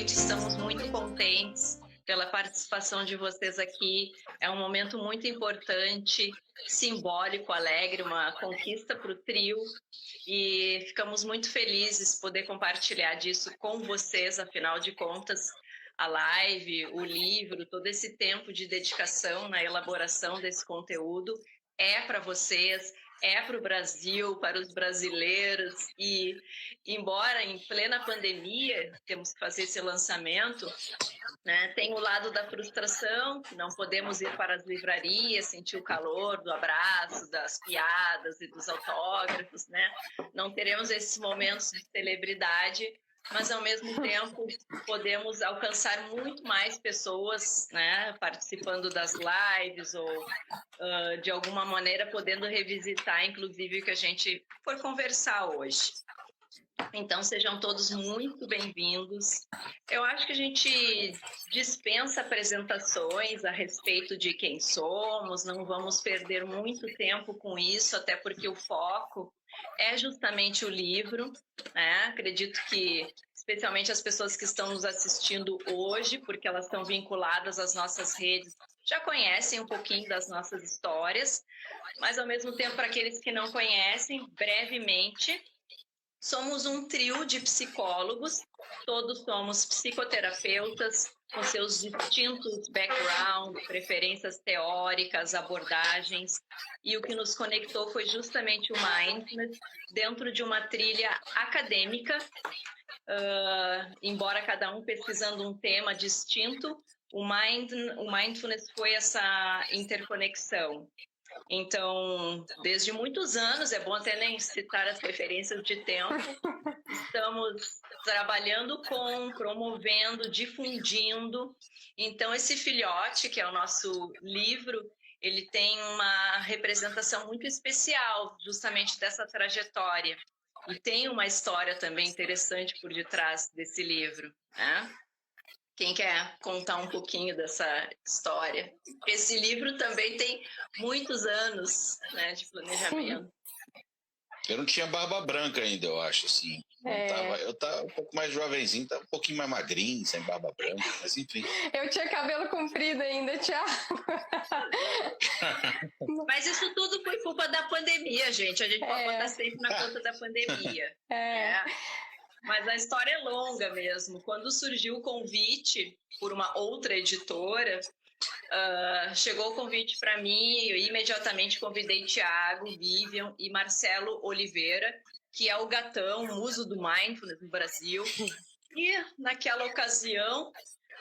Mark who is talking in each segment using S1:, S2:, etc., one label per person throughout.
S1: noite, estamos muito contentes pela participação de vocês aqui. É um momento muito importante, simbólico, alegre, uma conquista para o trio. E ficamos muito felizes de poder compartilhar disso com vocês, afinal de contas, a live, o livro, todo esse tempo de dedicação na elaboração desse conteúdo é para vocês, é para o Brasil, para os brasileiros. E, embora em plena pandemia temos que fazer esse lançamento, né, tem o lado da frustração, que não podemos ir para as livrarias, sentir o calor do abraço, das piadas e dos autógrafos, né? Não teremos esses momentos de celebridade, mas ao mesmo tempo podemos alcançar muito mais pessoas, né, participando das lives ou de alguma maneira podendo revisitar, inclusive, o que a gente for conversar hoje. Então, sejam todos muito bem-vindos. Eu acho que a gente dispensa apresentações a respeito de quem somos, não vamos perder muito tempo com isso, até porque o foco é justamente o livro, né? Acredito que, especialmente as pessoas que estão nos assistindo hoje, porque elas estão vinculadas às nossas redes, já conhecem um pouquinho das nossas histórias, mas, ao mesmo tempo, para aqueles que não conhecem, brevemente, somos um trio de psicólogos, todos somos psicoterapeutas, com seus distintos backgrounds, preferências teóricas, abordagens, e o que nos conectou foi justamente o Mindfulness dentro de uma trilha acadêmica, embora cada um pesquisando um tema distinto, o Mindfulness foi essa interconexão. Então, desde muitos anos, é bom até nem citar as referências de tempo, estamos trabalhando com, promovendo, difundindo. Então, esse filhote, que é o nosso livro, ele tem uma representação muito especial, justamente dessa trajetória. E tem uma história também interessante por detrás desse livro, né? Quem quer contar um pouquinho dessa história? Esse livro também tem muitos anos, né, de planejamento.
S2: Eu não tinha barba branca ainda, eu acho, assim. Eu tava um pouco mais jovenzinho, tava um pouquinho mais magrinho, sem barba branca, mas enfim.
S3: Eu tinha cabelo comprido ainda, Thiago.
S1: Mas isso tudo foi culpa da pandemia, gente. A gente pode botar sempre na conta da pandemia. Mas a história é longa mesmo. Quando surgiu o convite por uma outra editora, chegou o convite para mim, eu imediatamente convidei Thiago, Vivian e Marcelo Oliveira, que é o gatão, o muso do Mindfulness no Brasil. E naquela ocasião,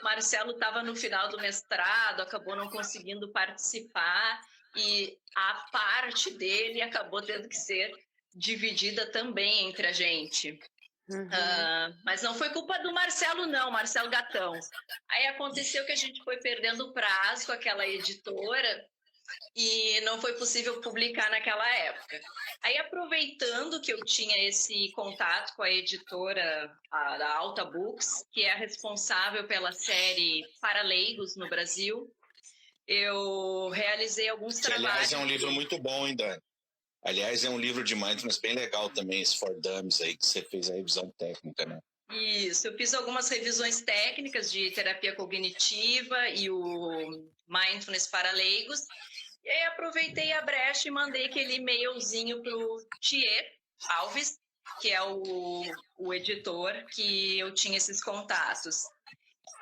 S1: Marcelo estava no final do mestrado, acabou não conseguindo participar e a parte dele acabou tendo que ser dividida também entre a gente. Mas não foi culpa do Marcelo, não, Marcelo Gatão. Aí aconteceu que a gente foi perdendo o prazo com aquela editora e não foi possível publicar naquela época. Aí, aproveitando que eu tinha esse contato com a editora da Alta Books, que é a responsável pela série Para Leigos no Brasil, eu realizei alguns trabalhos.
S2: Aliás, é um livro muito bom, hein, Dani? Aliás, é um livro de mindfulness bem legal também, esse For Dummies aí, que você fez a revisão técnica, né?
S1: Isso, eu fiz algumas revisões técnicas de terapia cognitiva e o Mindfulness para Leigos. E aí aproveitei a brecha e mandei aquele e-mailzinho para o Thier Alves, que é o editor, que eu tinha esses contatos.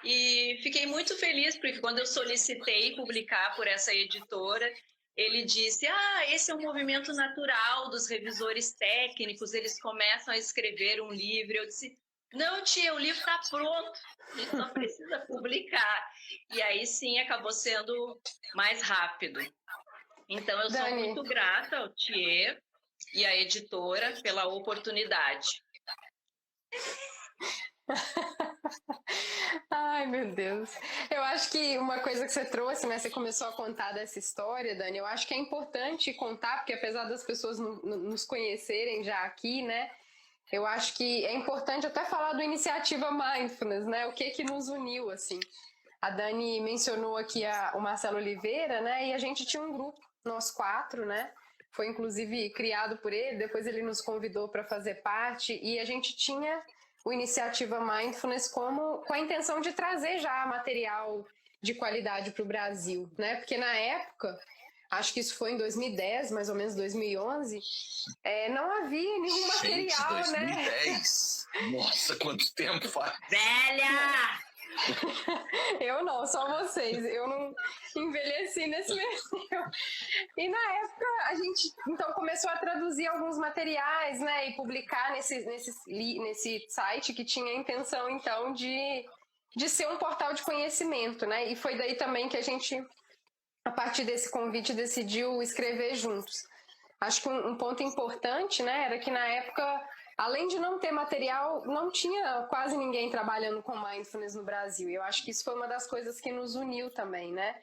S1: E fiquei muito feliz, porque quando eu solicitei publicar por essa editora, ele disse, esse é um movimento natural dos revisores técnicos, eles começam a escrever um livro. Eu disse, não, tia, o livro está pronto, a gente só precisa publicar. E aí sim, acabou sendo mais rápido. Então, eu sou muito grata ao Thier e à editora pela oportunidade.
S3: Ai, meu Deus. Eu acho que uma coisa que você trouxe, né? Você começou a contar dessa história, Dani. Eu acho que é importante contar, porque apesar das pessoas nos conhecerem já aqui, né? Eu acho que é importante até falar do Iniciativa Mindfulness, né? O que nos uniu, assim. A Dani mencionou aqui o Marcelo Oliveira, né? E a gente tinha um grupo, nós 4, né? Foi inclusive criado por ele, depois ele nos convidou para fazer parte, e a gente tinha o Iniciativa Mindfulness com a intenção de trazer já material de qualidade para o Brasil, né? Porque na época, acho que isso foi em 2010, mais ou menos 2011, não havia nenhum material,
S2: 2010. Né? Nossa, quanto tempo faz!
S1: Velha!
S3: Eu não, só vocês. Eu não envelheci nesse meio. E na época a gente então começou a traduzir alguns materiais, né, e publicar nesse site que tinha a intenção então de ser um portal de conhecimento, né? E foi daí também que a gente, a partir desse convite, decidiu escrever juntos. Acho que um ponto importante, né, era que na época, além de não ter material, não tinha quase ninguém trabalhando com mindfulness no Brasil. E eu acho que isso foi uma das coisas que nos uniu também, né?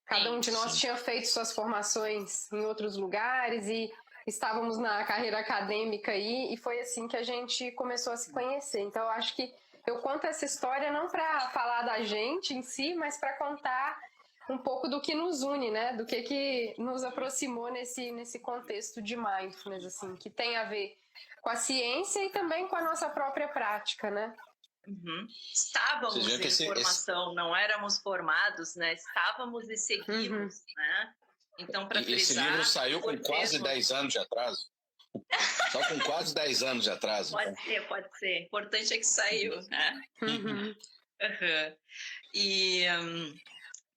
S3: Cada um de nós tinha feito suas formações em outros lugares e estávamos na carreira acadêmica aí, e foi assim que a gente começou a se conhecer. Então, eu acho que eu conto essa história não para falar da gente em si, mas para contar um pouco do que nos une, né? Do que nos aproximou nesse contexto de mindfulness, assim, que tem a ver com a ciência e também com a nossa própria prática, né?
S1: Uhum. Estávamos em formação, não éramos formados, né? Estávamos e seguimos, né? Então, para frisar...
S2: Esse livro saiu com quase 10 anos de atraso. Só com quase 10 anos de atraso.
S1: Pode ser. O importante é que saiu, né?
S3: Uhum.
S1: E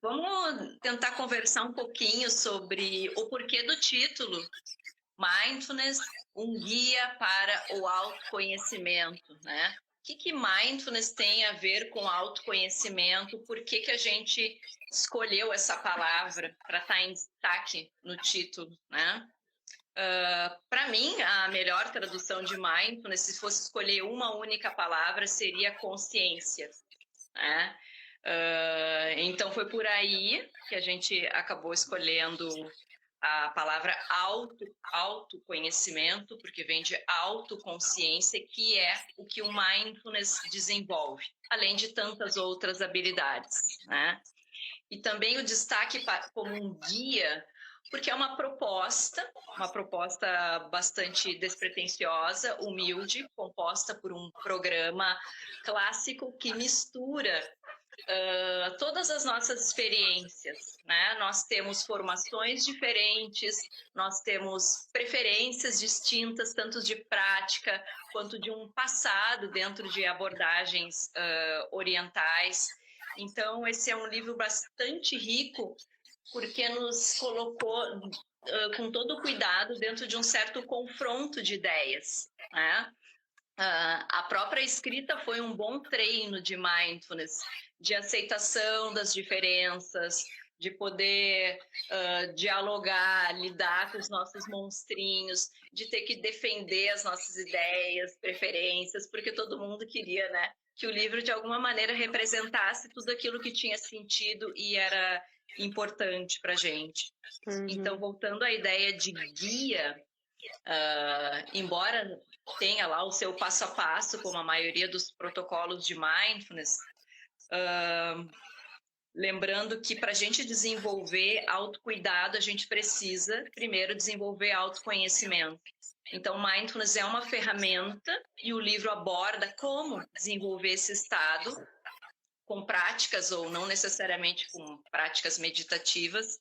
S1: vamos tentar conversar um pouquinho sobre o porquê do título. Mindfulness, um guia para o autoconhecimento, né? O que mindfulness tem a ver com autoconhecimento? Por que a gente escolheu essa palavra para estar em destaque no título, né? Para mim, a melhor tradução de mindfulness, se fosse escolher uma única palavra, seria consciência, né? Então, foi por aí que a gente acabou escolhendo a palavra autoconhecimento, porque vem de autoconsciência, que é o que o mindfulness desenvolve, além de tantas outras habilidades, né? E também o destaque como um guia, porque é uma proposta bastante despretensiosa, humilde, composta por um programa clássico que mistura todas as nossas experiências, né? Nós temos formações diferentes, nós temos preferências distintas, tanto de prática quanto de um passado dentro de abordagens orientais. Então, esse é um livro bastante rico, porque nos colocou com todo o cuidado dentro de um certo confronto de ideias, né? A própria escrita foi um bom treino de mindfulness, de aceitação das diferenças, de poder dialogar, lidar com os nossos monstrinhos, de ter que defender as nossas ideias, preferências, porque todo mundo queria, né, que o livro de alguma maneira representasse tudo aquilo que tinha sentido e era importante para a gente. Uhum. Então, voltando à ideia de guia, embora tenha lá o seu passo a passo, como a maioria dos protocolos de mindfulness, lembrando que para a gente desenvolver autocuidado, a gente precisa primeiro desenvolver autoconhecimento. Então, mindfulness é uma ferramenta e o livro aborda como desenvolver esse estado com práticas ou não necessariamente com práticas meditativas,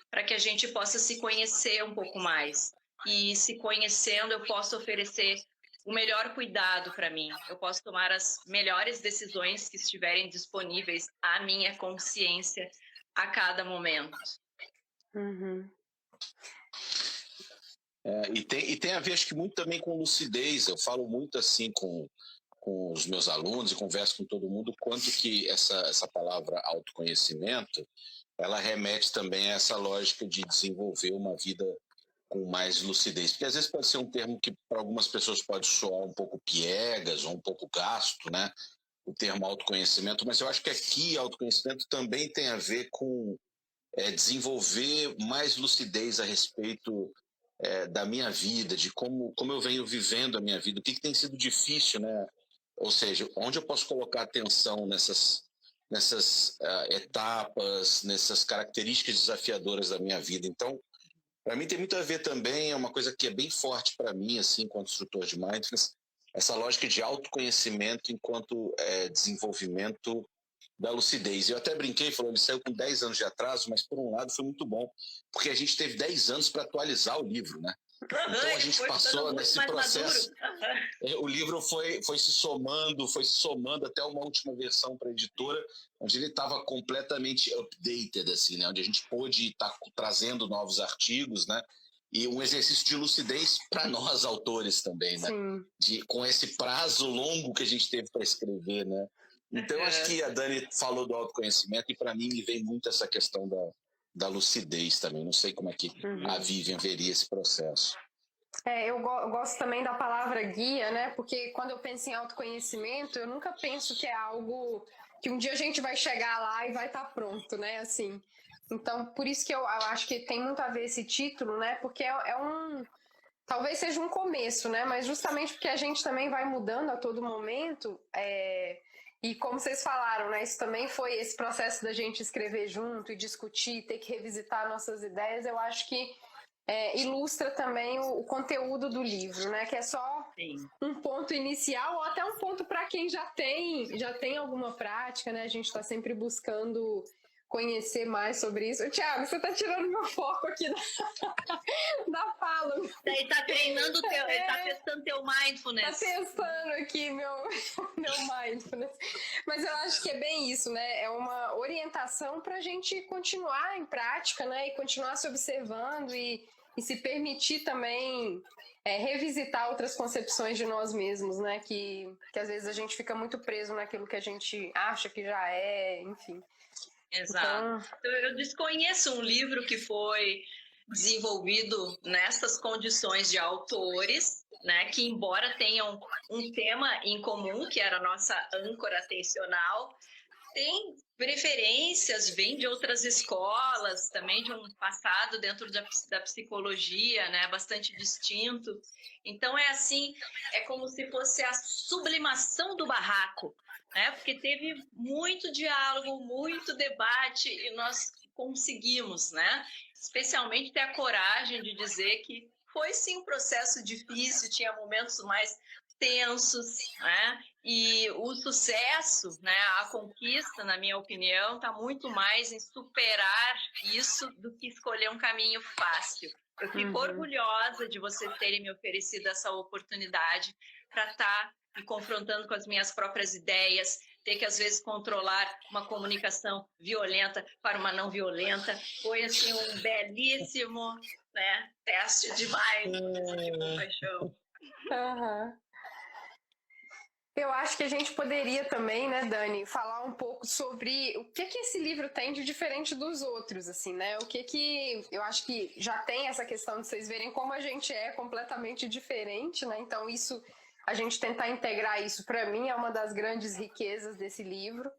S1: para que a gente possa se conhecer um pouco mais. E se conhecendo, eu posso oferecer o melhor cuidado para mim. Eu posso tomar as melhores decisões que estiverem disponíveis à minha consciência a cada momento.
S3: Uhum.
S2: E tem a ver, acho que muito também com lucidez. Eu falo muito assim com os meus alunos e converso com todo mundo quanto que essa palavra autoconhecimento, ela remete também a essa lógica de desenvolver uma vida com mais lucidez. Porque às vezes pode ser um termo que para algumas pessoas pode soar um pouco piegas ou um pouco gasto, né? O termo autoconhecimento, mas eu acho que aqui autoconhecimento também tem a ver com desenvolver mais lucidez a respeito da minha vida, de como eu venho vivendo a minha vida, o que tem sido difícil, né? Ou seja, onde eu posso colocar atenção nessas etapas, nessas características desafiadoras da minha vida. Então, para mim tem muito a ver também, é uma coisa que é bem forte para mim, assim, enquanto instrutor de mindfulness, essa lógica de autoconhecimento enquanto desenvolvimento da lucidez. Eu até brinquei, falou, ele saiu com 10 anos de atraso, mas por um lado foi muito bom, porque a gente teve 10 anos para atualizar o livro, né? Então a gente passou nesse processo. O livro foi se somando até uma última versão para a editora, onde ele estava completamente updated, assim, né? Onde a gente pôde estar trazendo novos artigos, né? E um exercício de lucidez para nós autores também, né? Com esse prazo longo que a gente teve para escrever, né? Então eu acho que a Dani falou do autoconhecimento e para mim me vem muito essa questão da lucidez também. Não sei como é que a Vivian veria esse processo.
S3: Eu gosto também da palavra guia, né? Porque quando eu penso em autoconhecimento, eu nunca penso que é algo que um dia a gente vai chegar lá e vai estar pronto, né? Assim. Então, por isso que eu acho que tem muito a ver esse título, né? Porque talvez seja um começo, né? Mas justamente porque a gente também vai mudando a todo momento. E como vocês falaram, né? Isso também foi esse processo da gente escrever junto e discutir, ter que revisitar nossas ideias. Eu acho que ilustra também o conteúdo do livro, né? Que é só um ponto inicial ou até um ponto para quem já tem alguma prática, né? A gente está sempre buscando conhecer mais sobre isso. Thiago, você está tirando meu foco aqui da fala.
S1: Ele está treinando ele está testando teu mindfulness.
S3: Está testando aqui meu mindfulness. Mas eu acho que é bem isso, né? É uma orientação para a gente continuar em prática, né? E continuar se observando e se permitir também revisitar outras concepções de nós mesmos, né? Que às vezes a gente fica muito preso naquilo que a gente acha que já é, enfim.
S1: Exato. Então, eu desconheço um livro que foi desenvolvido nessas condições de autores, né, que embora tenham um tema em comum, que era a nossa âncora atencional, tem preferências, vem de outras escolas, também de um passado dentro da psicologia, né, bastante distinto. Então é assim, é como se fosse a sublimação do barraco, né, porque teve muito diálogo, muito debate e nós conseguimos, né, especialmente ter a coragem de dizer que foi sim um processo difícil, tinha momentos mais tensos, né? E o sucesso, né, a conquista, na minha opinião, está muito mais em superar isso do que escolher um caminho fácil. Eu fico orgulhosa de vocês terem me oferecido essa oportunidade para estar me confrontando com as minhas próprias ideias, ter que, às vezes, controlar uma comunicação violenta para uma não violenta. Foi, assim, um belíssimo, né, teste demais de compaixão.
S3: Eu acho que a gente poderia também, né, Dani, falar um pouco sobre o que esse livro tem de diferente dos outros, assim, né? O que eu acho que já tem essa questão de vocês verem como a gente é completamente diferente, né? Então isso, a gente tentar integrar isso, para mim, é uma das grandes riquezas desse livro.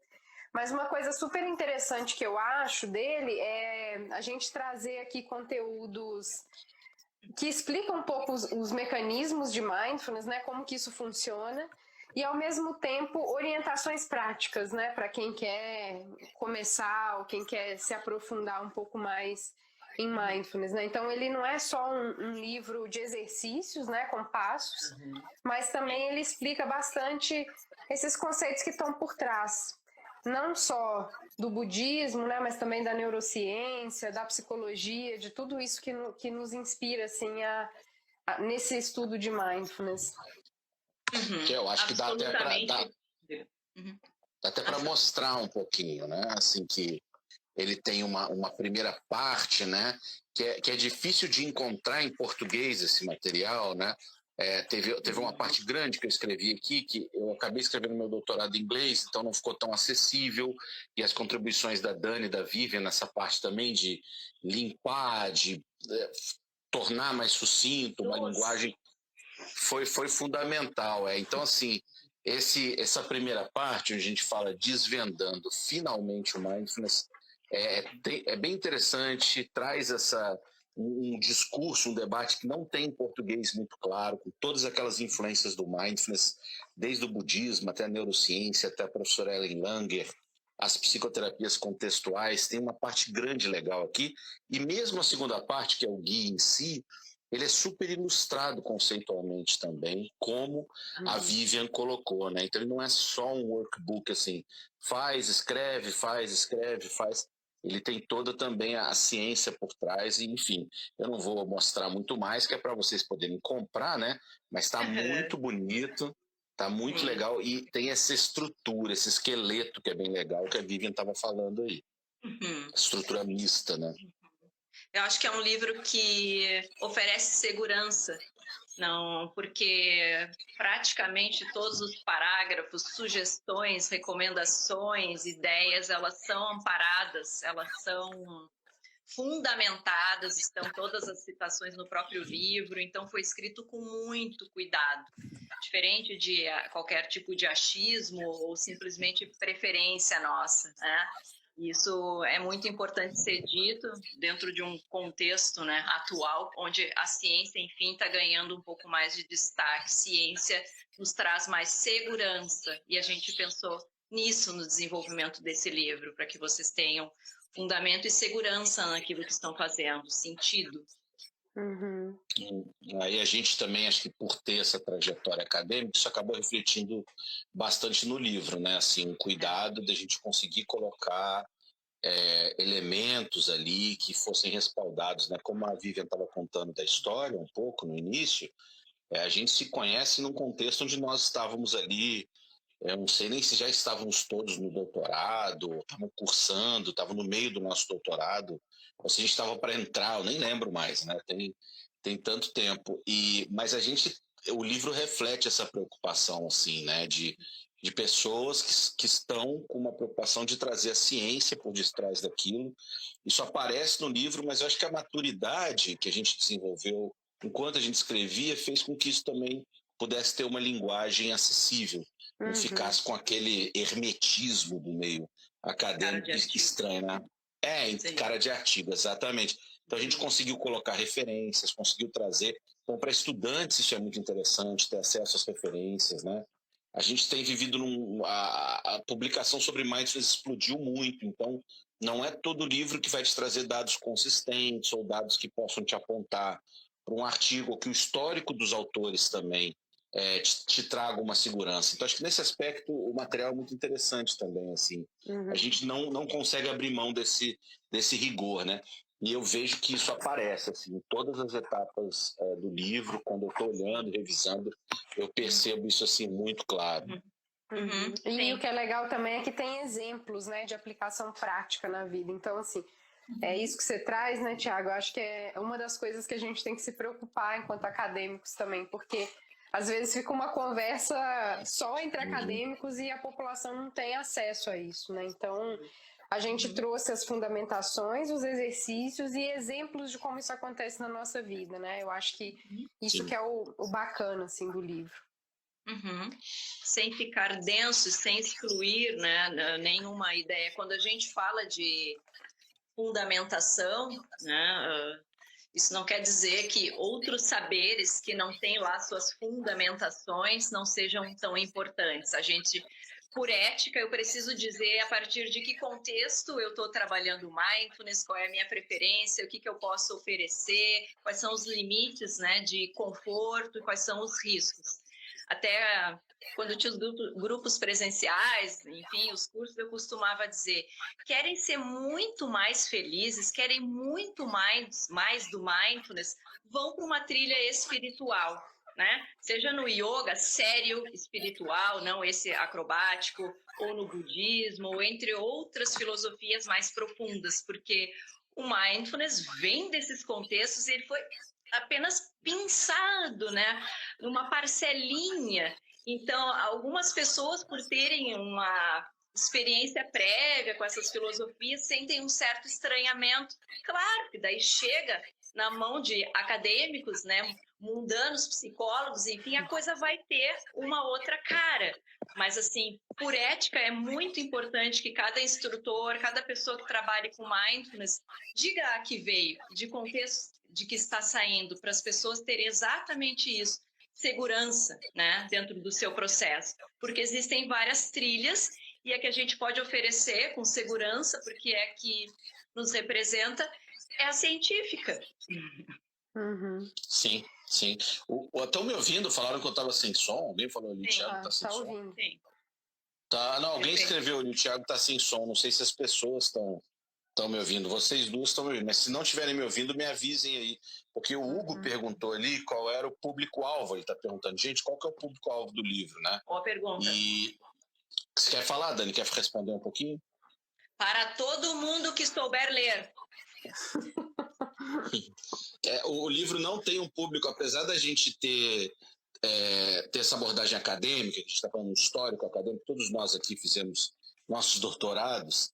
S3: Mas uma coisa super interessante que eu acho dele é a gente trazer aqui conteúdos que explicam um pouco os mecanismos de mindfulness, né? Como que isso funciona. E, ao mesmo tempo, orientações práticas, né, para quem quer começar ou quem quer se aprofundar um pouco mais em mindfulness, né? Então, ele não é só um livro de exercícios, né, com passos, mas também ele explica bastante esses conceitos que estão por trás, não só do budismo, né, mas também da neurociência, da psicologia, de tudo isso que nos inspira, assim, nesse estudo de mindfulness.
S2: Que eu acho que dá até para mostrar um pouquinho, né? Assim, que ele tem uma primeira parte, né? Que é difícil de encontrar em português esse material, né? Teve uma parte grande que eu escrevi aqui, que eu acabei escrevendo meu doutorado em inglês, então não ficou tão acessível, e as contribuições da Dani e da Vivian nessa parte também de limpar, de tornar mais sucinto uma linguagem foi fundamental. Então, assim, essa primeira parte, onde a gente fala desvendando finalmente o mindfulness, é bem interessante, traz um discurso, um debate que não tem em português muito claro, com todas aquelas influências do mindfulness, desde o budismo até a neurociência, até a professora Ellen Langer, as psicoterapias contextuais, tem uma parte grande legal aqui, e mesmo a segunda parte, que é o guia em si, ele é super ilustrado conceitualmente também, como a Vivian colocou, né? Então ele não é só um workbook assim, faz, escreve, faz. Ele tem toda também a ciência por trás, e enfim, eu não vou mostrar muito mais, que é para vocês poderem comprar, né? Mas está muito bonito, está muito
S1: Sim.
S2: legal, e tem essa estrutura, esse esqueleto que é bem legal, que a Vivian estava falando aí. Estrutura mista, né?
S1: Eu acho que é um livro que oferece segurança, não, porque praticamente todos os parágrafos, sugestões, recomendações, ideias, elas são amparadas, elas são fundamentadas, estão todas as citações no próprio livro, então foi escrito com muito cuidado, diferente de qualquer tipo de achismo ou simplesmente preferência nossa, né? Isso é muito importante ser dito dentro de um contexto, né, atual, onde a ciência, enfim, está ganhando um pouco mais de destaque. Ciência nos traz mais segurança, e a gente pensou nisso no desenvolvimento desse livro, para que vocês tenham fundamento e segurança naquilo que estão fazendo, sentido.
S2: Aí a gente também, acho que por ter essa trajetória acadêmica, isso acabou refletindo bastante no livro, né? Assim, um cuidado da gente conseguir colocar elementos ali que fossem respaldados, né? Como a Vivian estava contando da história um pouco no início, a gente se conhece num contexto onde nós estávamos ali. Eu não sei nem se já estávamos todos no doutorado, estavam cursando, estavam no meio do nosso doutorado, ou se a gente estava para entrar, eu nem lembro mais, né? Tem tanto tempo. Mas o livro reflete essa preocupação, assim, né? De pessoas que estão com uma preocupação de trazer a ciência por detrás daquilo. Isso aparece no livro, mas eu acho que a maturidade que a gente desenvolveu enquanto a gente escrevia fez com que isso também pudesse ter uma linguagem acessível, não ficasse com aquele hermetismo do meio acadêmico estranho, né? Cara de artigo, exatamente. Então a gente conseguiu colocar referências, conseguiu trazer. Então, para estudantes, isso é muito interessante, ter acesso às referências, né? A gente tem vivido a publicação sobre mindfulness explodiu muito, então não é todo livro que vai te trazer dados consistentes ou dados que possam te apontar para um artigo, ou que o histórico dos autores também te traga uma segurança. Então, acho que nesse aspecto o material é muito interessante também. Assim. A gente não consegue abrir mão desse rigor, né? E eu vejo que isso aparece assim, em todas as etapas do livro, quando eu estou olhando, revisando, eu percebo isso assim muito claro.
S3: E o que é legal também é que tem exemplos, né, de aplicação prática na vida. Então, assim, é isso que você traz, né, Tiago? Eu acho que é uma das coisas que a gente tem que se preocupar enquanto acadêmicos também, porque às vezes fica uma conversa só entre acadêmicos e a população não tem acesso a isso, né? Então, a gente trouxe as fundamentações, os exercícios e exemplos de como isso acontece na nossa vida, né? Eu acho que isso que é o bacana, assim, do livro.
S1: Sem ficar denso, sem excluir, né, nenhuma ideia. Quando a gente fala de fundamentação, né, isso não quer dizer que outros saberes que não têm lá suas fundamentações não sejam tão importantes. A gente, por ética, eu preciso dizer a partir de que contexto eu estou trabalhando mindfulness, qual é a minha preferência, o que eu posso oferecer, quais são os limites, né, de conforto e quais são os riscos. Até quando tinha os grupos presenciais, enfim, os cursos, eu costumava dizer, querem ser muito mais felizes, querem muito mais do mindfulness, vão para uma trilha espiritual, né? Seja no yoga, sério, espiritual, não esse acrobático, ou no budismo, ou entre outras filosofias mais profundas, porque o mindfulness vem desses contextos e ele foi apenas pensado, né, numa parcelinha. Então, algumas pessoas, por terem uma experiência prévia com essas filosofias, sentem um certo estranhamento. Claro que daí chega na mão de acadêmicos, né, mundanos, psicólogos, enfim, a coisa vai ter uma outra cara. Mas, assim, por ética, é muito importante que cada instrutor, cada pessoa que trabalhe com mindfulness, diga a que veio, de contexto de que está saindo, para as pessoas terem exatamente isso, segurança, né, dentro do seu processo. Porque existem várias trilhas e a que a gente pode oferecer com segurança, porque é que nos representa, é a científica.
S3: Uhum.
S2: Sim, sim. Estão me ouvindo? Falaram que eu estava sem som? Alguém falou ali, o Thiago está sem
S3: tá
S2: som?
S3: ouvindo.
S1: Sim.
S2: Tá, não, alguém
S1: Perfeito.
S2: escreveu ali, o Thiago está sem som. Não sei se as pessoas estão me ouvindo. Vocês duas estão me ouvindo, mas se não estiverem me ouvindo, me avisem aí. Porque o Hugo perguntou ali qual era o público-alvo. Ele está perguntando, gente, qual que é o público-alvo do livro, né?
S1: Boa pergunta.
S2: E você quer falar, Dani? Quer responder um pouquinho?
S1: Para todo mundo que souber ler.
S2: O livro não tem um público, apesar da gente ter essa abordagem acadêmica, que a gente está falando histórico, acadêmico, todos nós aqui fizemos nossos doutorados,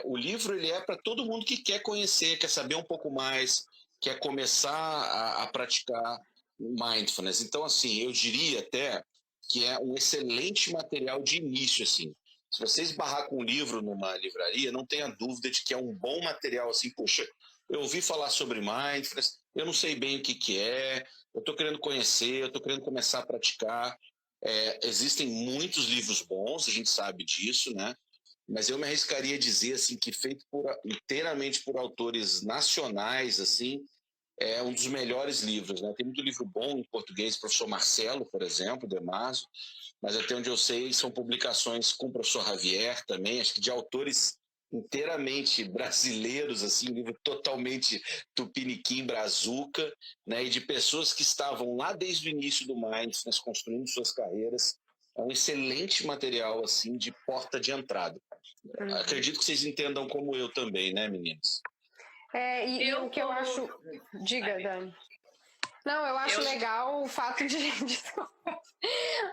S2: o livro ele é para todo mundo que quer conhecer, quer saber um pouco mais, quer começar a praticar mindfulness. Então, assim, eu diria até que é um excelente material de início, assim. Se você esbarrar com um livro numa livraria, não tenha dúvida de que é um bom material, assim, puxa, eu ouvi falar sobre mindfulness, eu não sei bem o que é, eu estou querendo conhecer, eu estou querendo começar a praticar. Existem muitos livros bons, a gente sabe disso, né? Mas eu me arriscaria a dizer assim, que feito inteiramente por autores nacionais, assim, é um dos melhores livros, né? Tem muito livro bom em português, professor Marcelo, por exemplo, Demaso, mas até onde eu sei são publicações com o professor Javier também, acho que de autores inteiramente brasileiros, assim, um livro totalmente tupiniquim, brazuca, né? E de pessoas que estavam lá desde o início do Mindfulness, construindo suas carreiras. É um excelente material, assim, de porta de entrada. Acredito que vocês entendam como eu também, né, meninas?
S3: E o que eu acho... Diga, Dani. Não, eu acho legal o fato de...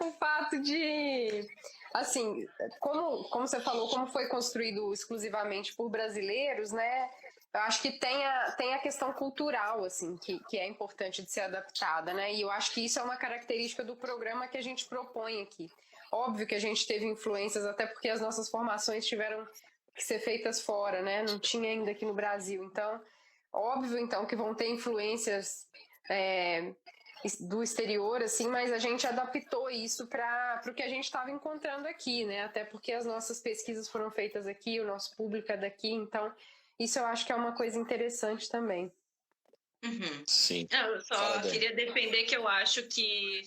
S3: o fato de... Assim, como você falou, como foi construído exclusivamente por brasileiros, né? Eu acho que tem a questão cultural, assim, que é importante de ser adaptada, né? E eu acho que isso é uma característica do programa que a gente propõe aqui. Óbvio que a gente teve influências, até porque as nossas formações tiveram que ser feitas fora, né? Não tinha ainda aqui no Brasil. Então, óbvio, então, que vão ter influências do exterior, assim, mas a gente adaptou isso para o que a gente estava encontrando aqui, né? Até porque as nossas pesquisas foram feitas aqui, o nosso público é daqui, então isso eu acho que é uma coisa interessante também.
S1: Uhum.
S2: Sim.
S1: Eu só queria defender que eu acho que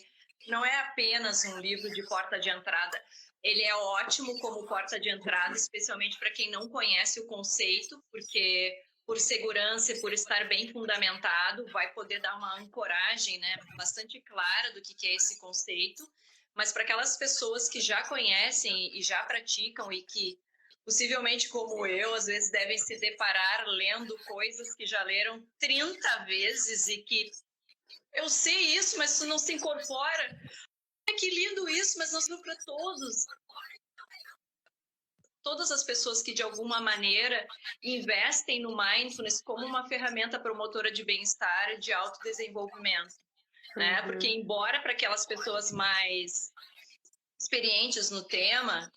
S1: não é apenas um livro de porta de entrada. Ele é ótimo como porta de entrada, especialmente para quem não conhece o conceito, porque por segurança e por estar bem fundamentado, vai poder dar uma ancoragem, né, bastante clara do que é esse conceito. Mas para aquelas pessoas que já conhecem e já praticam e que possivelmente como eu, às vezes devem se deparar lendo coisas que já leram 30 vezes e que eu sei isso, mas isso não se incorpora. Que lindo isso, mas não serve para todos. Todas as pessoas que de alguma maneira investem no mindfulness como uma ferramenta promotora de bem-estar e de autodesenvolvimento, né? Porque embora para aquelas pessoas mais experientes no tema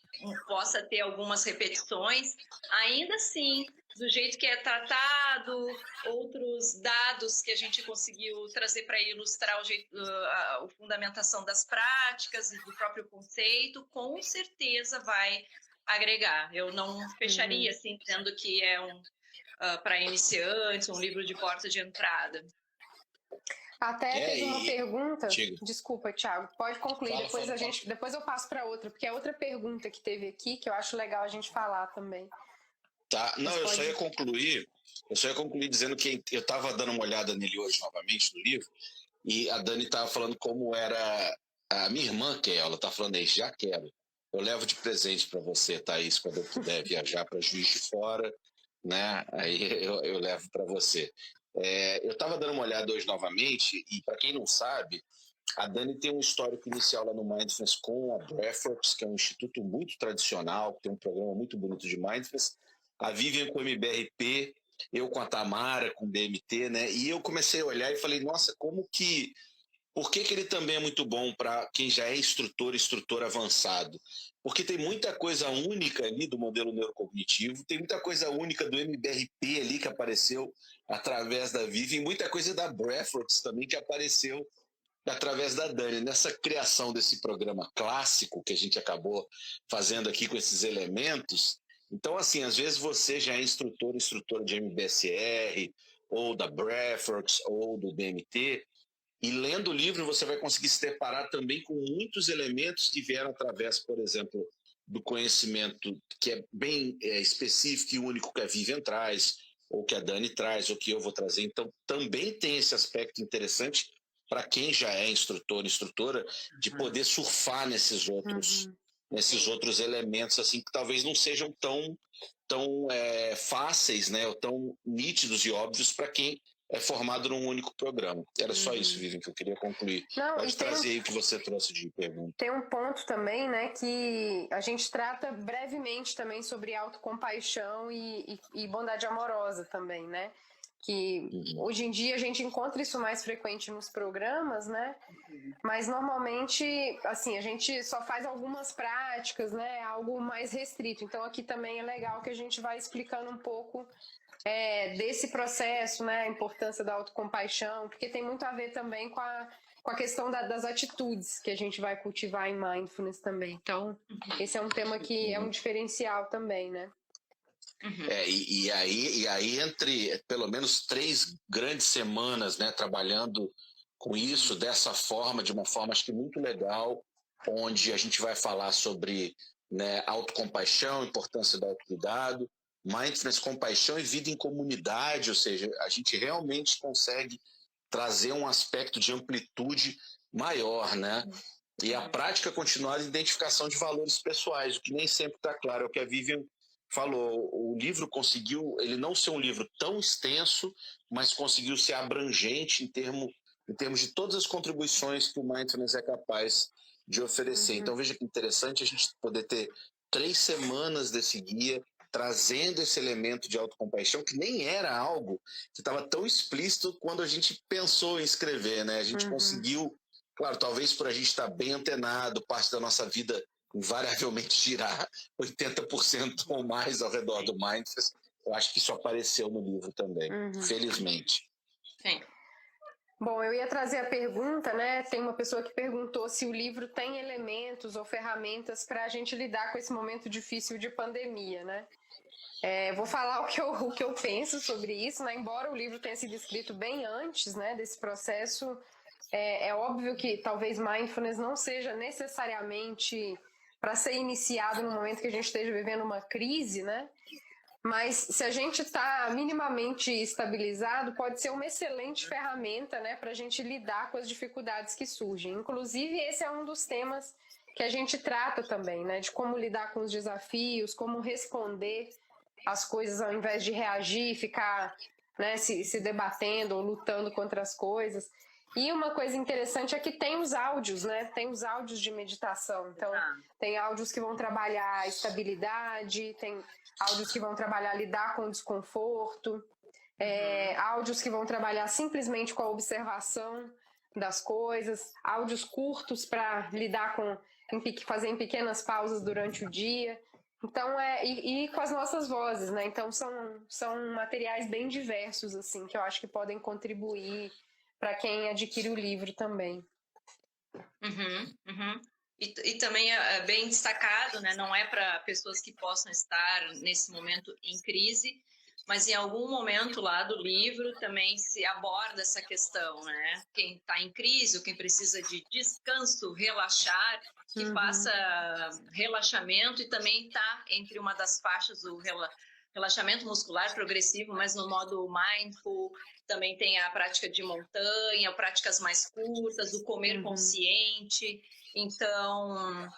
S1: possa ter algumas repetições, ainda assim, do jeito que é tratado, outros dados que a gente conseguiu trazer para ilustrar a fundamentação das práticas e do próprio conceito, com certeza vai agregar. Eu não fecharia assim, dizendo que é para iniciantes, um livro de porta de entrada.
S3: Até teve uma pergunta. Desculpa, Thiago, pode concluir. Depois eu passo para outra, porque é outra pergunta que teve aqui que eu acho legal a gente falar também.
S2: Tá, não, eu só ia concluir dizendo que eu estava dando uma olhada nele hoje novamente no livro, e a Dani estava falando como era a minha irmã, que ela está falando aí, já quero. Eu levo de presente para você, Thaís, quando eu puder viajar para Juiz de Fora, né? Aí eu levo para você. Eu estava dando uma olhada hoje novamente, e para quem não sabe, a Dani tem um histórico inicial lá no Mindfulness com a Breathworks, que é um instituto muito tradicional, que tem um programa muito bonito de Mindfulness. A Vivian com o MBRP, eu com a Tamara, com o BMT, né? E eu comecei a olhar e falei, nossa, por que ele também é muito bom para quem já é instrutor avançado? Porque tem muita coisa única ali do modelo neurocognitivo, tem muita coisa única do MBRP ali que apareceu através da Vivian, e muita coisa da Breathworks também que apareceu através da Dani, nessa criação desse programa clássico que a gente acabou fazendo aqui com esses elementos. Então, assim, às vezes você já é instrutora de MBSR, ou da Breathworks, ou do DMT, e lendo o livro você vai conseguir se deparar também com muitos elementos que vieram através, por exemplo, do conhecimento que é bem específico e único que a Vivian traz, ou que a Dani traz, ou que eu vou trazer. Então, também tem esse aspecto interessante para quem já é instrutor, instrutora, de poder surfar nesses outros elementos, assim, que talvez não sejam tão fáceis, né, ou tão nítidos e óbvios para quem é formado num único programa. Era só isso, Vivian, que eu queria concluir.
S3: Não,
S2: pode trazer aí o que você trouxe de pergunta.
S3: Tem um ponto também, né, que a gente trata brevemente também sobre autocompaixão e bondade amorosa também, né? Que hoje em dia a gente encontra isso mais frequente nos programas, né? Mas normalmente, assim, a gente só faz algumas práticas, né? Algo mais restrito. Então aqui também é legal que a gente vai explicando um pouco desse processo, né? A importância da autocompaixão, porque tem muito a ver também com a questão das atitudes que a gente vai cultivar em mindfulness também. Então, esse é um tema que é um diferencial também, né?
S2: E aí, entre pelo menos 3 grandes semanas, né, trabalhando com isso, dessa forma, de uma forma acho que muito legal, onde a gente vai falar sobre, né, autocompaixão, importância do autocuidado, mindfulness, compaixão e vida em comunidade, ou seja, a gente realmente consegue trazer um aspecto de amplitude maior, né? E a prática continuada de identificação de valores pessoais, o que nem sempre está claro, é o que a Vivian falou. O livro conseguiu, ele não ser um livro tão extenso, mas conseguiu ser abrangente em termos de todas as contribuições que o Mindfulness é capaz de oferecer. Então veja que interessante a gente poder ter 3 semanas desse guia, trazendo esse elemento de autocompaixão, que nem era algo que estava tão explícito quando a gente pensou em escrever, né? A gente conseguiu, claro, talvez por a gente estar bem antenado, parte da nossa vida invariavelmente girar 80% ou mais ao redor do Mindfulness, eu acho que isso apareceu no livro também, felizmente.
S1: Sim.
S3: Bom, eu ia trazer a pergunta, né? Tem uma pessoa que perguntou se o livro tem elementos ou ferramentas para a gente lidar com esse momento difícil de pandemia, né? Vou falar o que eu penso sobre isso, né? Embora o livro tenha sido escrito bem antes, né, desse processo, é óbvio que talvez mindfulness não seja necessariamente para ser iniciado no momento que a gente esteja vivendo uma crise, né? Mas se a gente está minimamente estabilizado, pode ser uma excelente ferramenta, né, para a gente lidar com as dificuldades que surgem. Inclusive, esse é um dos temas que a gente trata também, né, de como lidar com os desafios, como responder às coisas ao invés de reagir, ficar, né, se debatendo ou lutando contra as coisas. E uma coisa interessante é que tem os áudios, né? Tem os áudios de meditação. Então, tem áudios que vão trabalhar a estabilidade, tem áudios que vão trabalhar lidar com o desconforto, áudios que vão trabalhar simplesmente com a observação das coisas, áudios curtos para lidar fazer em pequenas pausas durante o dia. Então, e com as nossas vozes, né? Então, são materiais bem diversos, assim, que eu acho que podem contribuir para quem adquire o livro também.
S1: E também é bem destacado, né? Não é para pessoas que possam estar nesse momento em crise, mas em algum momento lá do livro também se aborda essa questão, né? Quem está em crise, ou quem precisa de descanso, relaxar, que faça relaxamento, e também está entre uma das faixas o relaxamento muscular progressivo, mas no modo mindful. Também tem a prática de montanha, práticas mais curtas, o comer consciente. Então,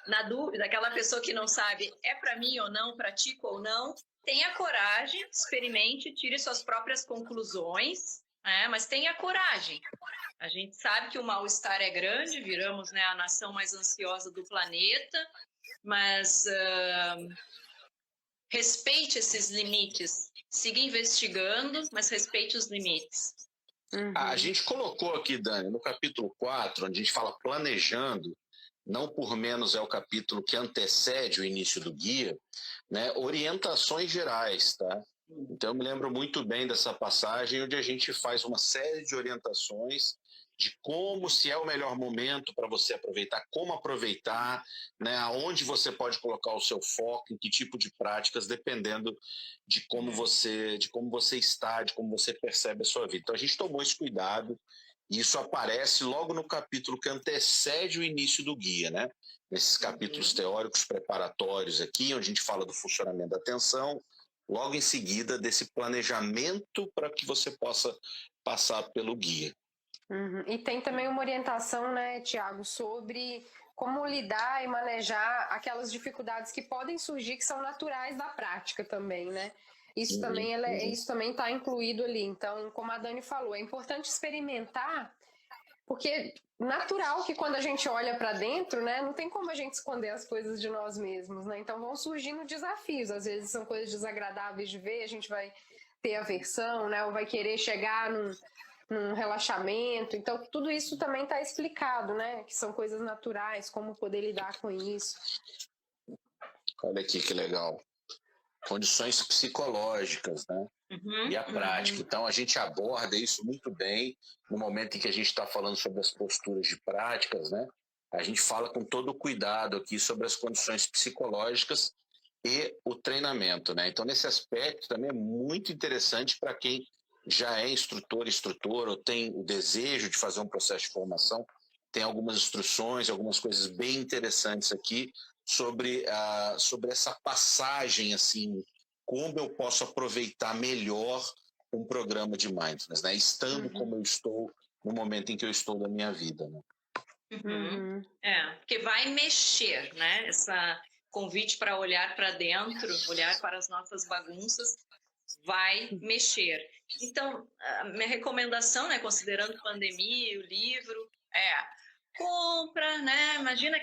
S1: na dúvida, aquela pessoa que não sabe é para mim ou não, pratico ou não, tenha coragem, experimente, tire suas próprias conclusões, né? Mas tenha coragem. A gente sabe que o mal-estar é grande, viramos, né, a nação mais ansiosa do planeta, mas respeite esses limites. Siga investigando, mas respeite os limites.
S2: A gente colocou aqui, Dani, no capítulo 4, onde a gente fala planejando, não por menos é o capítulo que antecede o início do guia, né, orientações gerais, tá? Então eu me lembro muito bem dessa passagem onde a gente faz uma série de orientações de como, se é o melhor momento para você aproveitar, como aproveitar, né, aonde você pode colocar o seu foco, em que tipo de práticas, dependendo de como você está, de como você percebe a sua vida. Então a gente tomou esse cuidado, e isso aparece logo no capítulo que antecede o início do guia, né? Nesses capítulos teóricos preparatórios aqui, onde a gente fala do funcionamento da atenção, logo em seguida desse planejamento para que você possa passar pelo guia.
S3: E tem também uma orientação, né, Tiago, sobre como lidar e manejar aquelas dificuldades que podem surgir, que são naturais da prática também, né? Isso também isso também está incluído ali. Então, como a Dani falou, é importante experimentar, porque natural que quando a gente olha para dentro, né, não tem como a gente esconder as coisas de nós mesmos, né? Então vão surgindo desafios, às vezes são coisas desagradáveis de ver, a gente vai ter aversão, né, ou vai querer chegar num relaxamento. Então tudo isso também está explicado, né, que são coisas naturais, como poder lidar com isso.
S2: Olha aqui que legal. Condições psicológicas, né? E a prática. Então, a gente aborda isso muito bem no momento em que a gente está falando sobre as posturas de práticas, né? A gente fala com todo o cuidado aqui sobre as condições psicológicas e o treinamento, né? Então, nesse aspecto também é muito interessante para quem já é instrutor ou tem o desejo de fazer um processo de formação. Tem algumas instruções, algumas coisas bem interessantes aqui sobre essa passagem, assim, como eu posso aproveitar melhor um programa de mindfulness, né? Estando como eu estou no momento em que eu estou da minha vida, né?
S1: Porque vai mexer, né? Essa convite para olhar para dentro, olhar para as nossas bagunças, vai mexer. Então, a minha recomendação, né, considerando pandemia, o livro, compra, né? Imagina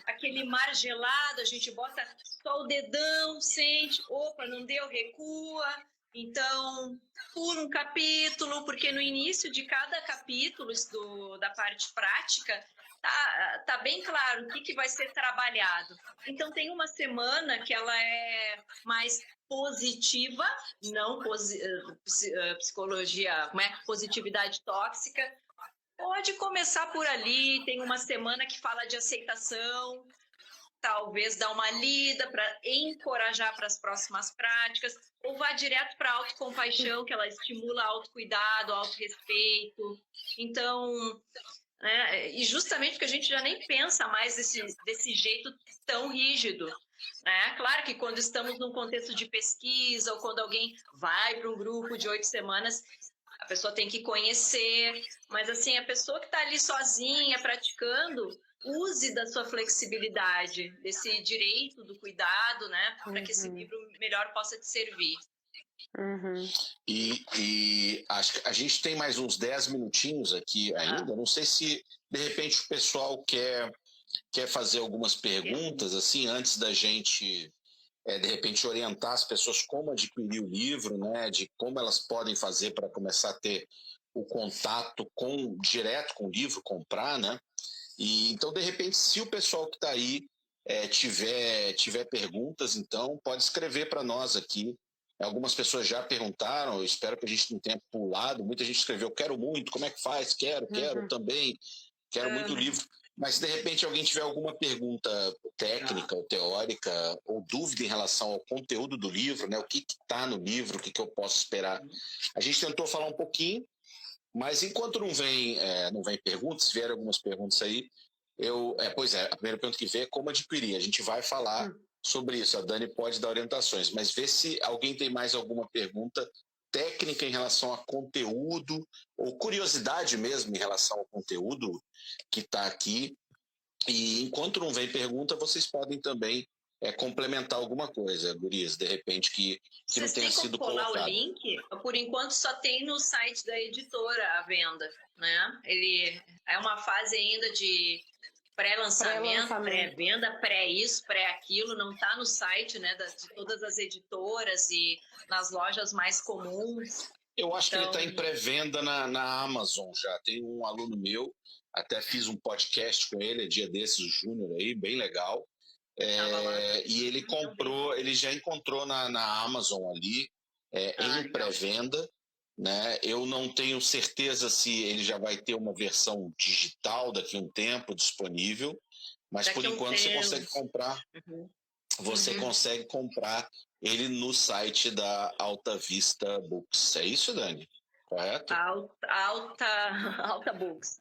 S1: aquele mar gelado, a gente bota só o dedão, sente, opa, não deu, recua. Então, pula um capítulo, porque no início de cada capítulo da parte prática, tá bem claro o que vai ser trabalhado. Então, tem uma semana que ela é mais positiva, não psicologia, como é? Positividade tóxica. Pode começar por ali, tem uma semana que fala de aceitação, talvez dar uma lida para encorajar para as próximas práticas, ou vá direto para a autocompaixão, que ela estimula autocuidado, autorrespeito. Então, né, e justamente porque a gente já nem pensa mais desse jeito tão rígido. Né? Claro que quando estamos num contexto de pesquisa, ou quando alguém vai para um grupo de 8 semanas, a pessoa tem que conhecer, mas assim, a pessoa que está ali sozinha, praticando, use da sua flexibilidade, desse direito do cuidado, né, para que esse livro melhor possa te servir.
S2: E acho que a gente tem mais uns 10 minutinhos aqui ainda, não sei se de repente o pessoal quer fazer algumas perguntas, assim, antes da gente... de repente orientar as pessoas como adquirir o livro, né, de como elas podem fazer para começar a ter o contato direto com o livro, comprar, né? E então, de repente, se o pessoal que está aí tiver perguntas, então pode escrever para nós aqui. Algumas pessoas já perguntaram, eu espero que a gente não tenha pulado. Muita gente escreveu, quero muito, como é que faz? Quero também, quero muito o livro. Mas, de repente, alguém tiver alguma pergunta técnica ou teórica, ou dúvida em relação ao conteúdo do livro, né? O que está no livro, o que eu posso esperar. A gente tentou falar um pouquinho, mas enquanto não vem perguntas, se vierem algumas perguntas aí, a primeira pergunta que vem é como adquirir. A gente vai falar sobre isso, a Dani pode dar orientações, mas vê se alguém tem mais alguma pergunta técnica em relação a conteúdo, ou curiosidade mesmo em relação ao conteúdo que está aqui. E enquanto não vem pergunta, vocês podem também complementar alguma coisa, gurias, de repente, que não tenha sido colocado.
S1: Vocês têm como colar o link? Por enquanto só tem no site da editora a venda, né? Ele é uma fase ainda de pré-lançamento, pré-venda, pré-isso, pré-aquilo, não está no site, né, de todas as editoras e nas lojas mais comuns.
S2: Eu acho que ele está em pré-venda na Amazon já. Tem um aluno meu, até fiz um podcast com ele, dia desses, o Júnior aí, bem legal. E ele já encontrou na Amazon ali, em pré-venda. né? Eu não tenho certeza se ele já vai ter uma versão digital daqui a um tempo disponível, mas por enquanto você consegue comprar.
S1: Uhum.
S2: Você consegue comprar ele no site da Alta Vista Books. É isso, Dani? Correto?
S1: Alta Books.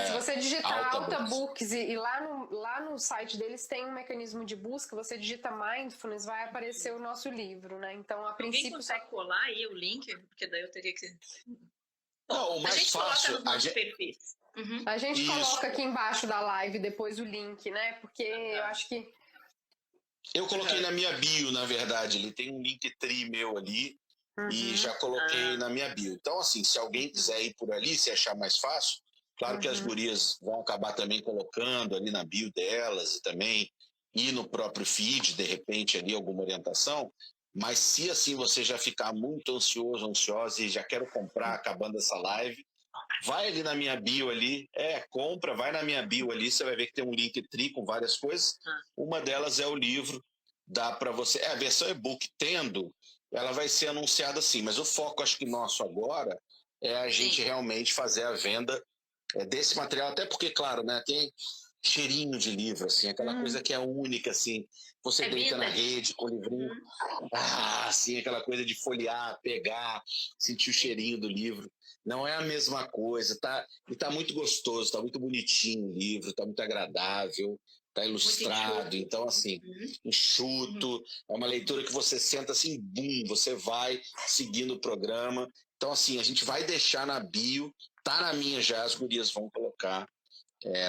S3: Se você digitar Alta
S2: Books,
S3: Books e lá no site deles tem um mecanismo de busca, você digita Mindfulness, vai aparecer o nosso livro, né? Então, a princípio...
S1: Alguém consegue colar aí o link? Porque daí eu teria que...
S2: Não, o mais
S1: a gente
S2: fácil...
S1: coloca nos nossos perfis.
S3: A gente coloca aqui embaixo da live depois o link, né? Porque eu acho que...
S2: Eu coloquei na minha bio, na verdade. Ele tem um Linktree meu ali e já coloquei na minha bio. Então, assim, se alguém quiser ir por ali, se achar mais fácil, claro que as gurias vão acabar também colocando ali na bio delas e também ir no próprio feed, de repente, ali alguma orientação. Mas se assim você já ficar muito ansioso, ansiosa e já quero comprar acabando essa live, vai ali na minha bio ali, compra, vai na minha bio ali, você vai ver que tem um Linktree com várias coisas. Uma delas é o livro, dá para você... a versão e-book tendo, ela vai ser anunciada assim, mas o foco, acho que nosso agora, é a gente realmente fazer a venda desse material, até porque, claro, né, tem cheirinho de livro, assim, aquela coisa que é única, assim, você deita na rede com o livrinho, assim, aquela coisa de folhear, pegar, sentir o cheirinho do livro. Não é a mesma coisa, e tá muito gostoso, tá muito bonitinho o livro, tá muito agradável, tá ilustrado, então assim, enxuto, é uma leitura que você senta assim, bum, você vai seguindo o programa. Então assim, a gente vai deixar na bio, tá na minha já, as gurias vão colocar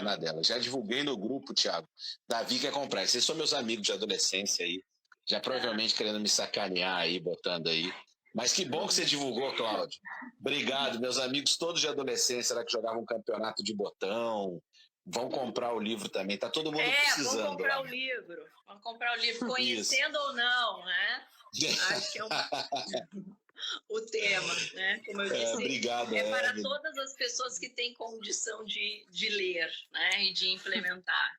S2: na dela. Já divulguei no grupo, Thiago. Davi quer comprar. Vocês são meus amigos de adolescência aí, já provavelmente querendo me sacanear aí, botando aí. Mas que bom que você divulgou, Cláudio. Obrigado, meus amigos todos de adolescência, lá que jogavam um campeonato de botão, vão comprar o livro também. Tá todo mundo precisando.
S1: Vão comprar o livro. Vão comprar o livro, conhecendo ou não, né? Acho que é o tema, né? Como eu disse,
S2: obrigado,
S1: para todas as pessoas que têm condição de ler, né? E de implementar.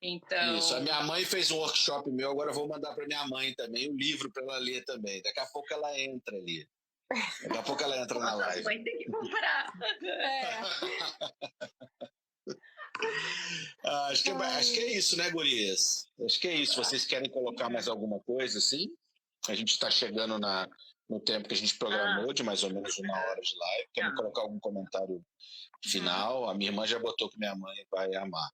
S1: Então...
S2: Isso, a minha mãe fez um workshop meu, agora eu vou mandar para minha mãe também o livro para ela ler também. Daqui a pouco ela entra ali. Daqui a pouco ela entra na live.
S1: Vai ter que comprar.
S2: Acho que é isso, né, gurias? Acho que é isso. Vocês querem colocar mais alguma coisa assim? A gente está chegando no tempo que a gente programou, de mais ou menos 1 hora de live. Querem colocar algum comentário final? A minha irmã já botou que minha mãe vai amar.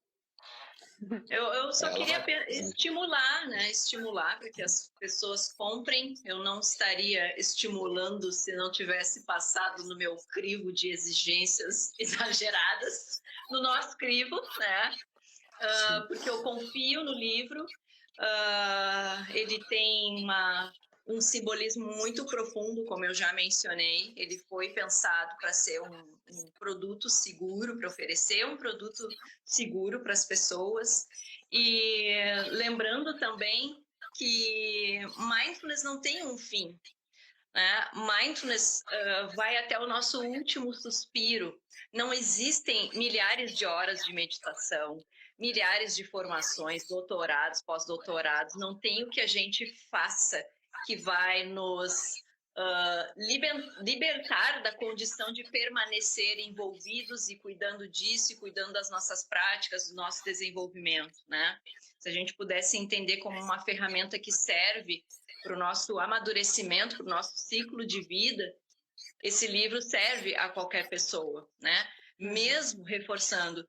S1: Eu só queria estimular, né? Estimular para que as pessoas comprem. Eu não estaria estimulando se não tivesse passado no meu crivo de exigências exageradas, no nosso crivo, né? Porque eu confio no livro. Ele tem um simbolismo muito profundo, como eu já mencionei. Ele foi pensado para ser um produto seguro, para oferecer um produto seguro para as pessoas. E lembrando também que mindfulness não tem um fim, né? Mindfulness vai até o nosso último suspiro. Não existem milhares de horas de meditação, milhares de formações, doutorados, pós-doutorados. Não tem o que a gente faça que vai nos libertar da condição de permanecer envolvidos e cuidando disso, e cuidando das nossas práticas, do nosso desenvolvimento, né? Se a gente pudesse entender como uma ferramenta que serve para o nosso amadurecimento, para o nosso ciclo de vida, esse livro serve a qualquer pessoa, né? Mesmo reforçando,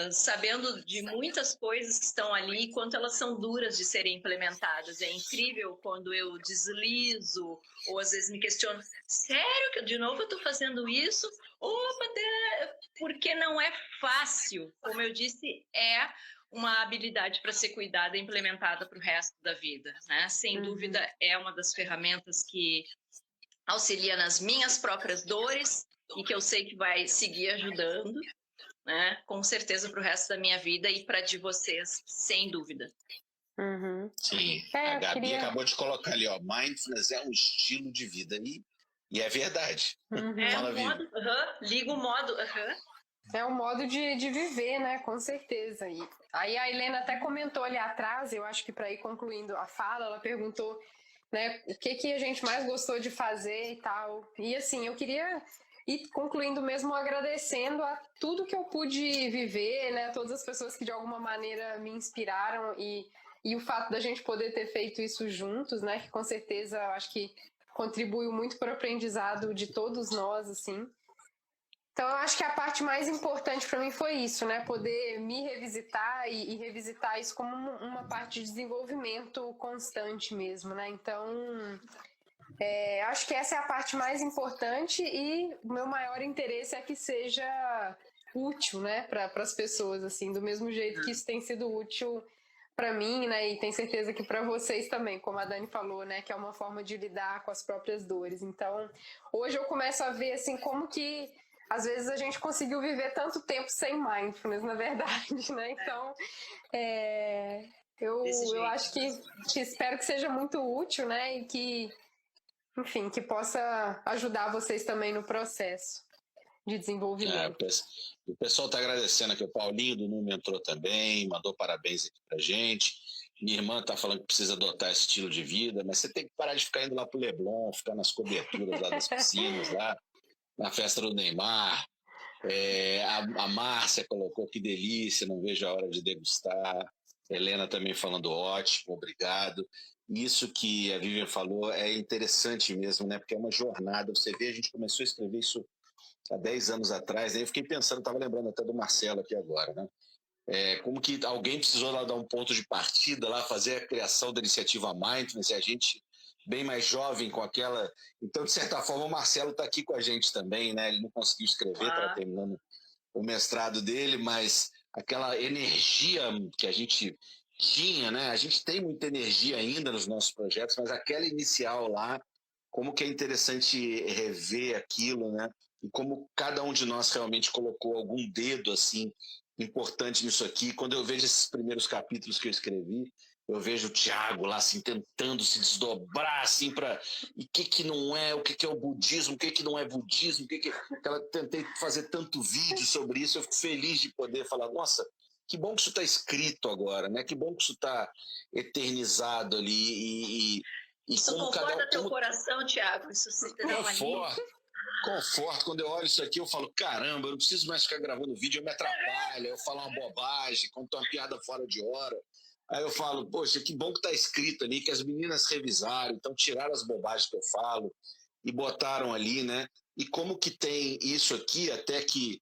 S1: sabendo de muitas coisas que estão ali, quanto elas são duras de serem implementadas. É incrível quando eu deslizo, ou às vezes me questiono, sério que de novo eu estou fazendo isso? Opa, porque não é fácil. Como eu disse, é uma habilidade para ser cuidada e implementada para o resto da vida, né? Sem dúvida, é uma das ferramentas que auxilia nas minhas próprias dores e que eu sei que vai seguir ajudando, né? Com certeza para o resto da minha vida e para de vocês, sem dúvida.
S2: Sim, a Gabi acabou de colocar ali, ó, mindfulness é um estilo de vida e é verdade. Fala,
S1: modo, liga o modo.
S3: É um modo de viver, né? Com certeza. E aí a Helena até comentou ali atrás, eu acho que para ir concluindo a fala, ela perguntou né? O que a gente mais gostou de fazer e tal. E assim, eu queria ir concluindo mesmo agradecendo a tudo que eu pude viver, né? Todas as pessoas que de alguma maneira me inspiraram e o fato da gente poder ter feito isso juntos, né? Que com certeza eu acho que contribuiu muito para o aprendizado de todos nós, assim. Então, eu acho que a parte mais importante para mim foi isso, né? Poder me revisitar e revisitar isso como uma parte de desenvolvimento constante mesmo, né? Então, acho que essa é a parte mais importante e o meu maior interesse é que seja útil, né, para as pessoas, assim, do mesmo jeito que isso tem sido útil para mim, né? E tenho certeza que para vocês também, como a Dani falou, né? Que é uma forma de lidar com as próprias dores. Então, hoje eu começo a ver assim como que às vezes a gente conseguiu viver tanto tempo sem mindfulness, na verdade, né? Então, eu acho que espero que seja muito útil, né? E que, enfim, que possa ajudar vocês também no processo de desenvolvimento.
S2: O pessoal está agradecendo aqui, o Paulinho do Número entrou também, mandou parabéns aqui pra gente. Minha irmã está falando que precisa adotar esse estilo de vida, mas você tem que parar de ficar indo lá pro Leblon, ficar nas coberturas lá das piscinas, lá na festa do Neymar. A Márcia colocou que delícia, não vejo a hora de degustar. Helena também falando ótimo, obrigado. Isso que a Vivian falou é interessante mesmo, né? Porque é uma jornada. Você vê, a gente começou a escrever isso há 10 anos atrás, aí eu fiquei pensando, estava lembrando até do Marcelo aqui agora, né? Como que alguém precisou lá dar um ponto de partida, lá fazer a criação da iniciativa Mindfulness, e a gente bem mais jovem com aquela... Então, de certa forma, o Marcelo está aqui com a gente também, né? Ele não conseguiu escrever, estava terminando o mestrado dele, mas aquela energia que a gente tinha, né? A gente tem muita energia ainda nos nossos projetos, mas aquela inicial lá, como que é interessante rever aquilo, né? E como cada um de nós realmente colocou algum dedo assim importante nisso aqui. Quando eu vejo esses primeiros capítulos que eu escrevi, eu vejo o Tiago lá assim tentando se desdobrar assim para e que não é, o que é o budismo, o que não é budismo, ela tentei fazer tanto vídeo sobre isso, eu fico feliz de poder falar, nossa, que bom que isso está escrito agora, né? Que bom que isso está eternizado ali e
S1: isso
S2: como
S1: conforta teu coração, Tiago? Isso se te dá uma
S2: conforto. Quando eu olho isso aqui, eu falo, caramba, eu não preciso mais ficar gravando vídeo, eu me atrapalho, eu falo uma bobagem, conto uma piada fora de hora. Aí eu falo, poxa, que bom que está escrito ali, que as meninas revisaram, então tiraram as bobagens que eu falo e botaram ali, né? E como que tem isso aqui, até que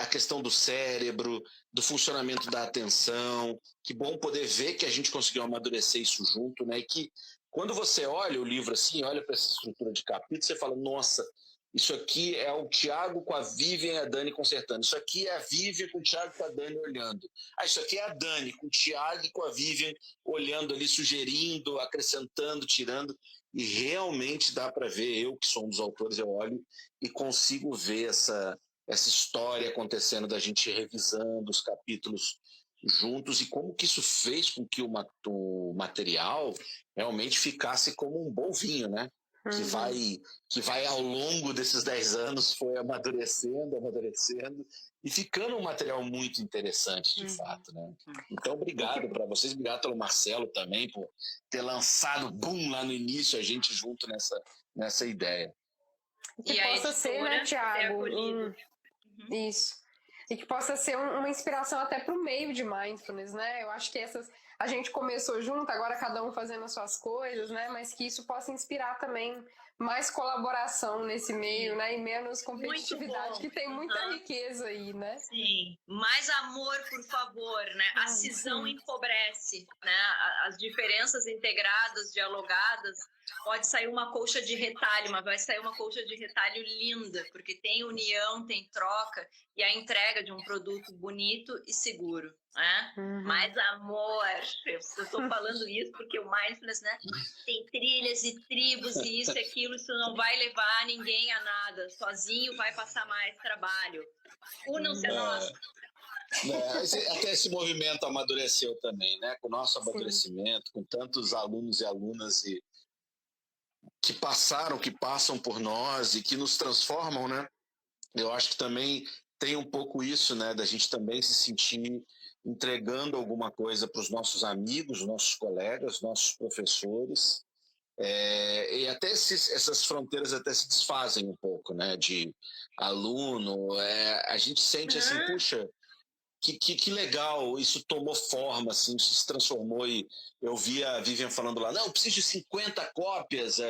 S2: a questão do cérebro, do funcionamento da atenção, que bom poder ver que a gente conseguiu amadurecer isso junto, né? E que quando você olha o livro assim, olha para essa estrutura de capítulo, você fala, nossa, isso aqui é o Tiago com a Vivian e a Dani consertando. Isso aqui é a Vivian com o Tiago e com a Dani olhando. Isso aqui é a Dani com o Tiago e com a Vivian olhando ali, sugerindo, acrescentando, tirando. E realmente dá para ver, eu que sou um dos autores, eu olho e consigo ver essa história acontecendo, da gente revisando os capítulos juntos e como que isso fez com que o material realmente ficasse como um bom vinho, né? Que vai ao longo desses 10 anos foi amadurecendo e ficando um material muito interessante de fato, né? Então obrigado para vocês, obrigado pelo Marcelo também por ter lançado boom lá no início a gente junto nessa ideia.
S3: Que possa ser, né, Tiago? Isso. E que possa ser uma inspiração até para o meio de mindfulness, né? Eu acho que a gente começou junto, agora cada um fazendo as suas coisas, né? Mas que isso possa inspirar também mais colaboração nesse meio, né? E menos competitividade, que tem muita riqueza aí, né?
S1: Sim, mais amor, por favor, né? A cisão empobrece, né? As diferenças integradas, dialogadas, pode sair uma colcha de retalho, mas vai sair uma colcha de retalho linda, porque tem união, tem troca e a entrega de um produto bonito e seguro, né? Mais amor. Eu estou falando isso porque o Mindfulness, né? Tem trilhas e tribos e isso e aquilo, isso não vai levar ninguém a nada. Sozinho vai passar mais trabalho. Unam-se a nós.
S2: Até esse movimento amadureceu também, né? Com o nosso amadurecimento, com tantos alunos e alunas que passaram, que passam por nós e que nos transformam, né? Eu acho que também tem um pouco isso, né? Da gente também se sentir entregando alguma coisa para os nossos amigos, nossos colegas, nossos professores, E até essas fronteiras até se desfazem um pouco, né? De aluno, a gente sente assim, puxa, que legal, isso tomou forma, assim, isso se transformou. E eu vi a Vivian falando lá, não, preciso de 50 cópias.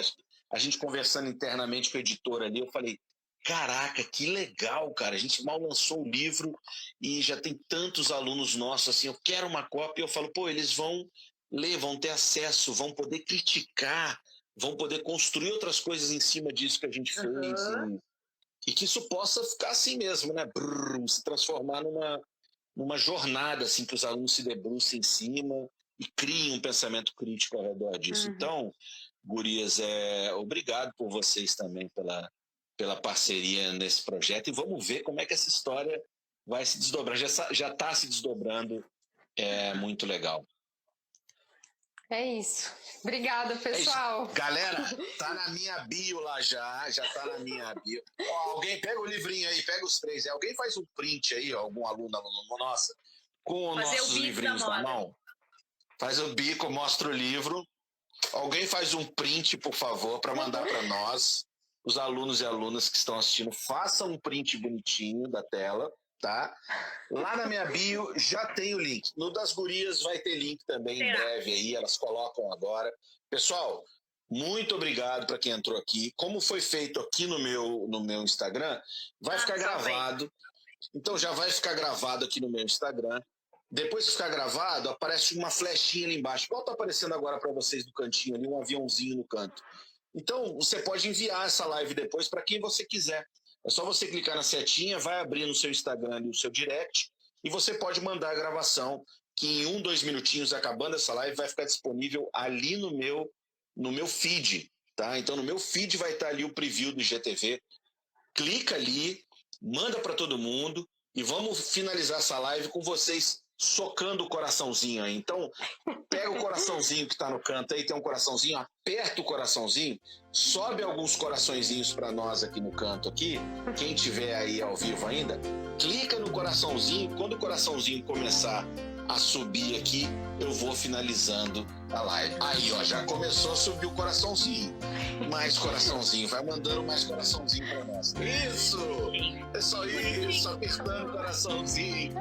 S2: A gente conversando internamente com a editora ali, eu falei, caraca, que legal, cara, a gente mal lançou o livro e já tem tantos alunos nossos assim, eu quero uma cópia. Eu falo, pô, eles vão ler, vão ter acesso, vão poder criticar, vão poder construir outras coisas em cima disso que a gente fez. E que isso possa ficar assim mesmo, né? Se transformar numa jornada assim, que os alunos se debrucem em cima e criem um pensamento crítico ao redor disso. Então, gurias, obrigado por vocês também pela parceria nesse projeto, e vamos ver como é que essa história vai se desdobrar. Já está se desdobrando, é muito legal.
S3: É isso. Obrigada, pessoal.
S2: Galera, tá na minha bio lá já tá na minha bio. Alguém pega o livrinho aí, pega os 3. Alguém faz um print aí, algum aluno, nossa, com os nossos livrinhos na mão. Faz o bico, mostra o livro. Alguém faz um print, por favor, para mandar para nós. Os alunos e alunas que estão assistindo, façam um print bonitinho da tela, tá? Lá na minha bio já tem o link. No das gurias vai ter link também em breve aí, elas colocam agora. Pessoal, muito obrigado para quem entrou aqui. Como foi feito aqui no meu Instagram, vai ficar gravado. Então já vai ficar gravado aqui no meu Instagram. Depois que ficar gravado, aparece uma flechinha ali embaixo. Igual está aparecendo agora para vocês no cantinho ali, um aviãozinho no canto. Então, você pode enviar essa live depois para quem você quiser. É só você clicar na setinha, vai abrir no seu Instagram ali o seu direct, e você pode mandar a gravação, que em 1-2 minutinhos, acabando essa live, vai ficar disponível ali no meu feed, tá? Então, no meu feed vai estar ali o preview do IGTV. Clica ali, manda para todo mundo, e vamos finalizar essa live com vocês socando o coraçãozinho aí. Então, pega o coraçãozinho que está no canto aí, tem um coraçãozinho, aperta o coraçãozinho, sobe alguns coraçõezinhos para nós aqui no canto aqui, quem tiver aí ao vivo ainda, clica no coraçãozinho. Quando o coraçãozinho começar a subir aqui, eu vou finalizando a live. Aí, ó, já começou a subir o coraçãozinho. Mais coraçãozinho, vai mandando mais coraçãozinho para nós. Isso! É só isso, apertando o coraçãozinho.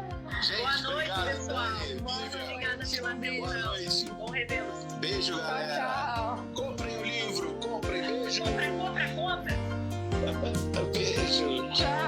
S2: Gente,
S1: boa noite, pessoal.
S2: Muito
S1: obrigada pela atenção. Bom revê-los.
S2: Beijo, galera.
S3: Tchau.
S2: Comprem o livro, comprem. Beijo.
S1: Compra.
S2: Beijo.
S3: Tchau.